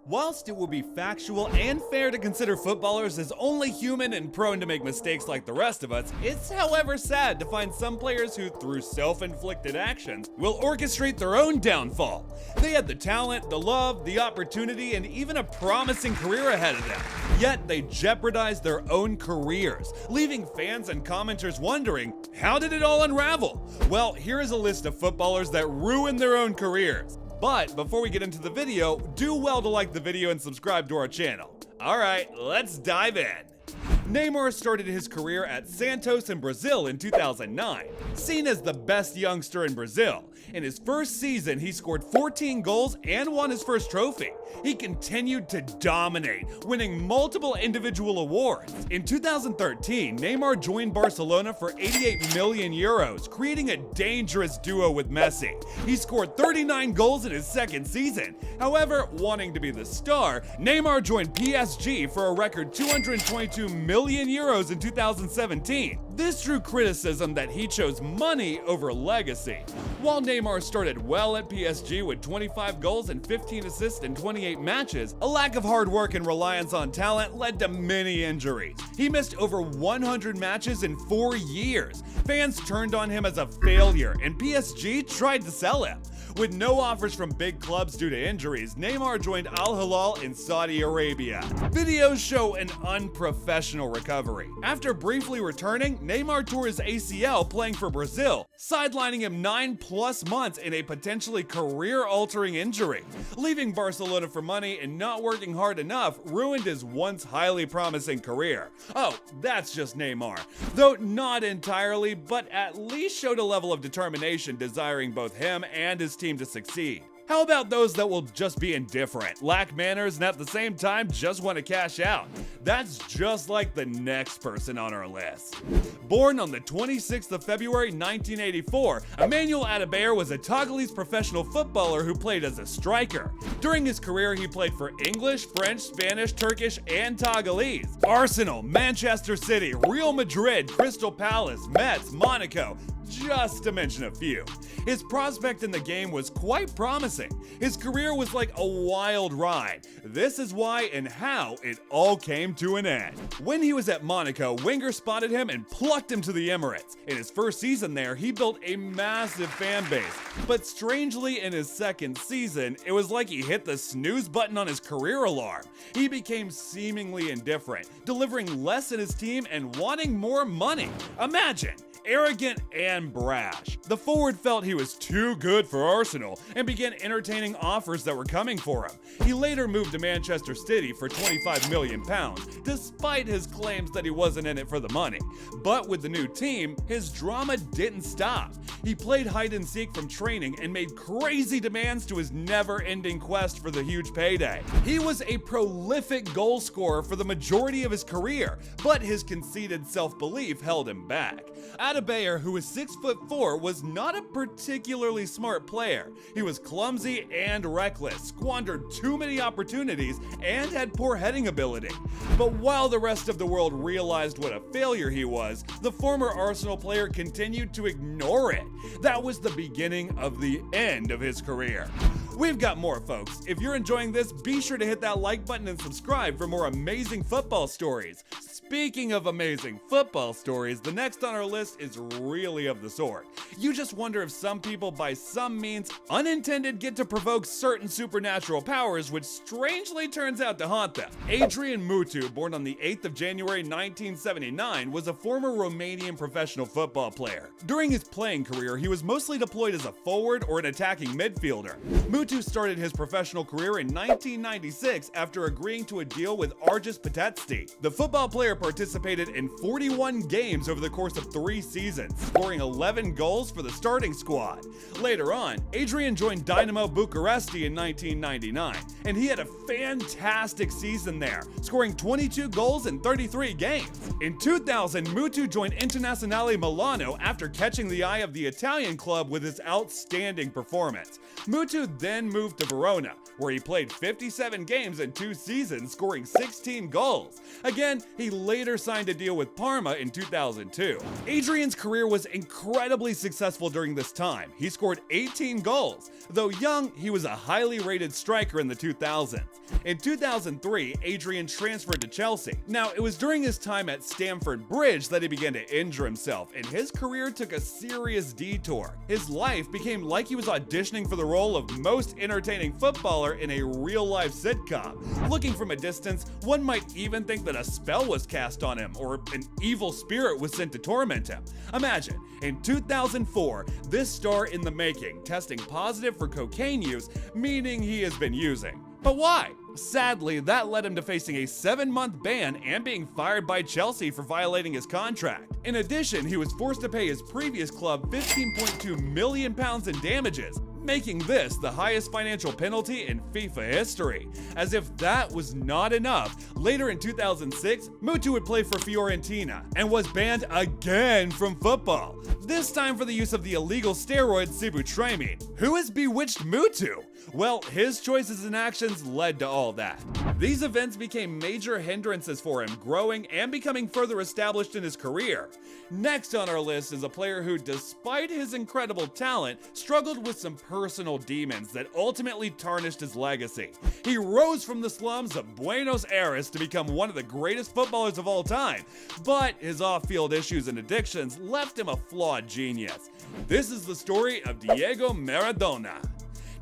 Whilst it would be factual and fair to consider footballers as only human and prone to make mistakes like the rest of us, it's however sad to find some players who, through self-inflicted actions, will orchestrate their own downfall. They had the talent, the love, the opportunity, and even a promising career ahead of them. Yet they jeopardized their own careers, leaving fans and commenters wondering, how did it all unravel? Well, here is a list of footballers that ruined their own careers. But before we get into the video, do well to like the video and subscribe to our channel. Alright, let's dive in. Neymar started his career at Santos in Brazil in 2009. Seen as the best youngster in Brazil, in his first season he scored 14 goals and won his first trophy. He continued to dominate, winning multiple individual awards. In 2013, Neymar joined Barcelona for 88 million euros, creating a dangerous duo with Messi. He scored 39 goals in his second season. However, wanting to be the star, Neymar joined PSG for a record 222 million euros in 2017. This drew criticism that he chose money over legacy. While Neymar started well at PSG with 25 goals and 15 assists in 28 matches, a lack of hard work and reliance on talent led to many injuries. He missed over 100 matches in 4 years. Fans turned on him as a failure, and PSG tried to sell him. With no offers from big clubs due to injuries, Neymar joined Al Hilal in Saudi Arabia. Videos show an unprofessional recovery. After briefly returning, Neymar tore his ACL playing for Brazil, sidelining him 9+ months in a potentially career-altering injury. Leaving Barcelona for money and not working hard enough ruined his once highly promising career. Oh, that's just Neymar. Though not entirely, but at least showed a level of determination desiring both him and his team to succeed. How about those that will just be indifferent, lack manners, and at the same time just want to cash out? That's just like the next person on our list. Born on the 26th of February 1984, Emmanuel Adebayor was a Togolese professional footballer who played as a striker. During his career, he played for English, French, Spanish, Turkish, and Togolese, Arsenal, Manchester City, Real Madrid, Crystal Palace, Metz, Monaco, just to mention a few. His prospect in the game was quite promising. His career was like a wild ride. This is why and how it all came to an end. When he was at Monaco, Wenger spotted him and plucked him to the Emirates. In his first season there, he built a massive fan base. But strangely, in his second season, it was like he hit the snooze button on his career alarm. He became seemingly indifferent, delivering less in his team and wanting more money. Imagine! Arrogant and brash. The forward felt he was too good for Arsenal and began entertaining offers that were coming for him. He later moved to Manchester City for £25 million, despite his claims that he wasn't in it for the money. But with the new team, his drama didn't stop. He played hide and seek from training and made crazy demands to his never-ending quest for the huge payday. He was a prolific goal scorer for the majority of his career, but his conceited self-belief held him back. Adebayor, who was 6'4", was not a particularly smart player. He was clumsy and reckless, squandered too many opportunities, and had poor heading ability. But while the rest of the world realized what a failure he was, the former Arsenal player continued to ignore it. That was the beginning of the end of his career. We've got more, folks. If you're enjoying this, be sure to hit that like button and subscribe for more amazing football stories. Speaking of amazing football stories, the next on our list is really of the sort. You just wonder if some people by some means unintended get to provoke certain supernatural powers, which strangely turns out to haunt them. Adrian Mutu, born on the 8th of January 1979, was a former Romanian professional football player. During his playing career, he was mostly deployed as a forward or an attacking midfielder. Mutu started his professional career in 1996 after agreeing to a deal with Argis Patetsti. The football player participated in 41 games over the course of 3 seasons, scoring 11 goals for the starting squad. Later on, Adrian joined Dynamo Bucuresti in 1999, and he had a fantastic season there, scoring 22 goals in 33 games. In 2000, Mutu joined Internazionale Milano after catching the eye of the Italian club with his outstanding performance. Mutu then then moved to Verona, where he played 57 games in 2 seasons, scoring 16 goals. Again, he later signed a deal with Parma in 2002. Adrian's career was incredibly successful during this time. He scored 18 goals. Though young, he was a highly rated striker in the 2000s. In 2003, Adrian transferred to Chelsea. Now, it was during his time at Stamford Bridge that he began to injure himself, and his career took a serious detour. His life became like he was auditioning for the role of most entertaining footballer in a real-life sitcom. Looking from a distance, one might even think that a spell was cast on him, or an evil spirit was sent to torment him. Imagine, in 2004, this star in the making testing positive for cocaine use, meaning he has been using. But why? Sadly, that led him to facing a 7-month ban and being fired by Chelsea for violating his contract. In addition, he was forced to pay his previous club £15.2 million in damages, making this the highest financial penalty in FIFA history. As if that was not enough, later in 2006, Mutu would play for Fiorentina and was banned again from football, this time for the use of the illegal steroid sibutramine. Who has bewitched Mutu? Well, his choices and actions led to all that. These events became major hindrances for him, growing and becoming further established in his career. Next on our list is a player who, despite his incredible talent, struggled with some personal demons that ultimately tarnished his legacy. He rose from the slums of Buenos Aires to become one of the greatest footballers of all time, but his off-field issues and addictions left him a flawed genius. This is the story of Diego Maradona.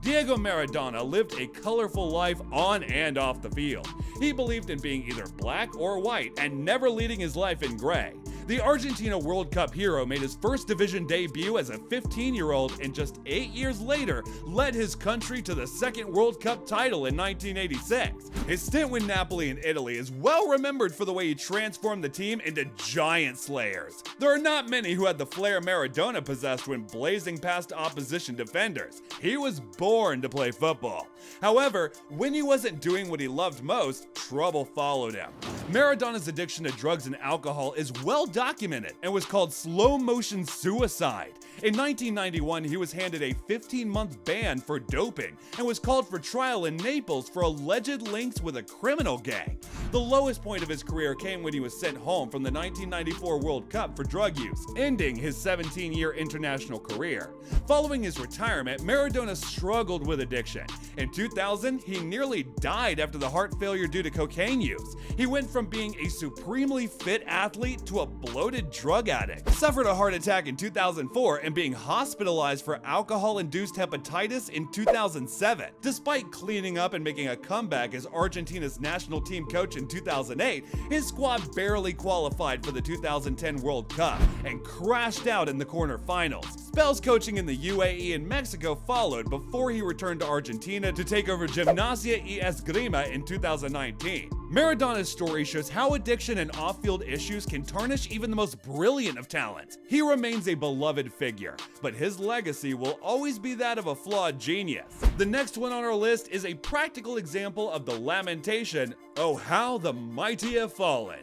Diego Maradona lived a colorful life on and off the field. He believed in being either black or white and never leading his life in gray. The Argentina World Cup hero made his first division debut as a 15-year-old and just 8 years later led his country to the second World Cup title in 1986. His stint with Napoli in Italy is well remembered for the way he transformed the team into giant slayers. There are not many who had the flair Maradona possessed when blazing past opposition defenders. He was born to play football. However, when he wasn't doing what he loved most, trouble followed him. Maradona's addiction to drugs and alcohol is well documented and was called slow motion suicide. In 1991, he was handed a 15-month ban for doping and was called for trial in Naples for alleged links with a criminal gang. The lowest point of his career came when he was sent home from the 1994 World Cup for drug use, ending his 17-year international career. Following his retirement, Maradona struggled with addiction. In 2000, he nearly died after the heart failure due to cocaine use. He went from being a supremely fit athlete to a bloated drug addict, suffered a heart attack in 2004, and being hospitalized for alcohol-induced hepatitis in 2007. Despite cleaning up and making a comeback as Argentina's national team coach in 2008, his squad barely qualified for the 2010 World Cup and crashed out in the quarterfinals. Spells coaching in the UAE and Mexico followed before he returned to Argentina to take over Gimnasia y Esgrima in 2019. Maradona's story shows how addiction and off-field issues can tarnish even the most brilliant of talents. He remains a beloved figure, but his legacy will always be that of a flawed genius. The next one on our list is a practical example of the lamentation, "Oh, how the mighty have fallen."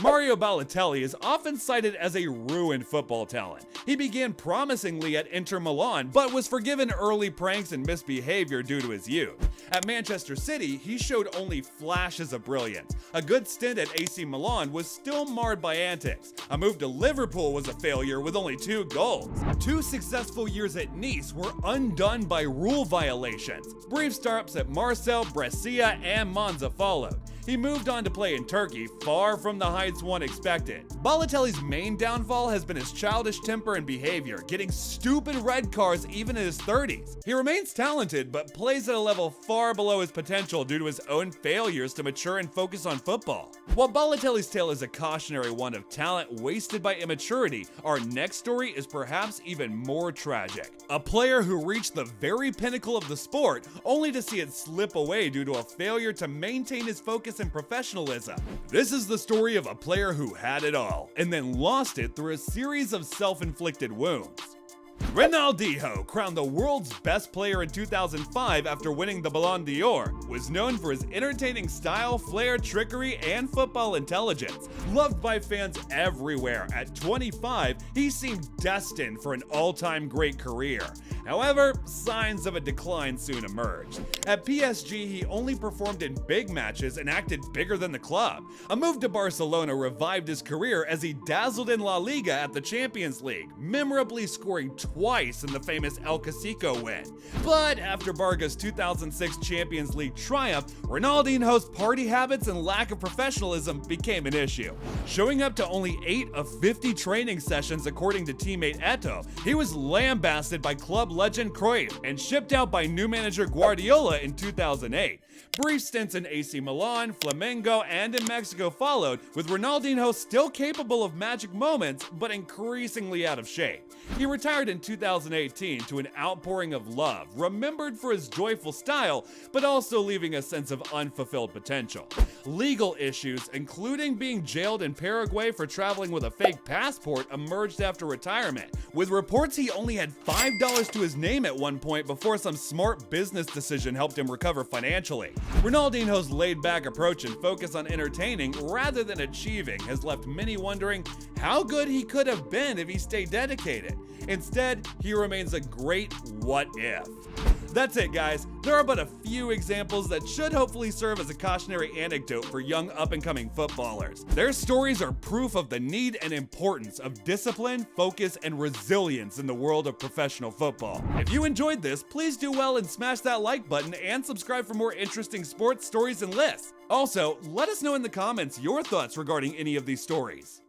Mario Balotelli is often cited as a ruined football talent. He began promisingly at Inter Milan, but was forgiven early pranks and misbehavior due to his youth. At Manchester City, he showed only flashes of brilliance. A good stint at AC Milan was still marred by antics. A move to Liverpool was a failure with only 2 goals. 2 successful years at Nice were undone by rule violations. Brief stops at Marseille, Brescia, and Monza followed. He moved on to play in Turkey, far from the heights one expected. Balotelli's main downfall has been his childish temper and behavior, getting stupid red cards even in his 30s. He remains talented, but plays at a level far below his potential due to his own failures to mature and focus on football. While Balotelli's tale is a cautionary one of talent wasted by immaturity, our next story is perhaps even more tragic. A player who reached the very pinnacle of the sport, only to see it slip away due to a failure to maintain his focus and professionalism. This is the story of a player who had it all, and then lost it through a series of self-inflicted wounds. Ronaldinho, crowned the world's best player in 2005 after winning the Ballon d'Or, was known for his entertaining style, flair, trickery, and football intelligence. Loved by fans everywhere, at 25, he seemed destined for an all-time great career. However, signs of a decline soon emerged. At PSG, he only performed in big matches and acted bigger than the club. A move to Barcelona revived his career as he dazzled in La Liga at the Champions League, memorably scoring twice in the famous El Clasico win. But after Barca's 2006 Champions League triumph, Ronaldinho's party habits and lack of professionalism became an issue. Showing up to only 8 of 50 training sessions according to teammate Eto'o, he was lambasted by club legend Cruyff and shipped out by new manager Guardiola in 2008. Brief stints in AC Milan, Flamengo, and in Mexico followed, with Ronaldinho still capable of magic moments, but increasingly out of shape. He retired in 2018 to an outpouring of love, remembered for his joyful style, but also leaving a sense of unfulfilled potential. Legal issues, including being jailed in Paraguay for traveling with a fake passport, emerged after retirement, with reports he only had $5 to his name at one point before some smart business decision helped him recover financially. Ronaldinho's laid-back approach and focus on entertaining rather than achieving has left many wondering how good he could have been if he stayed dedicated. Instead, he remains a great what if. That's it, guys. There are but a few examples that should hopefully serve as a cautionary anecdote for young up-and-coming footballers. Their stories are proof of the need and importance of discipline, focus, and resilience in the world of professional football. If you enjoyed this, please do well and smash that like button and subscribe for more interesting sports stories and lists. Also, let us know in the comments your thoughts regarding any of these stories.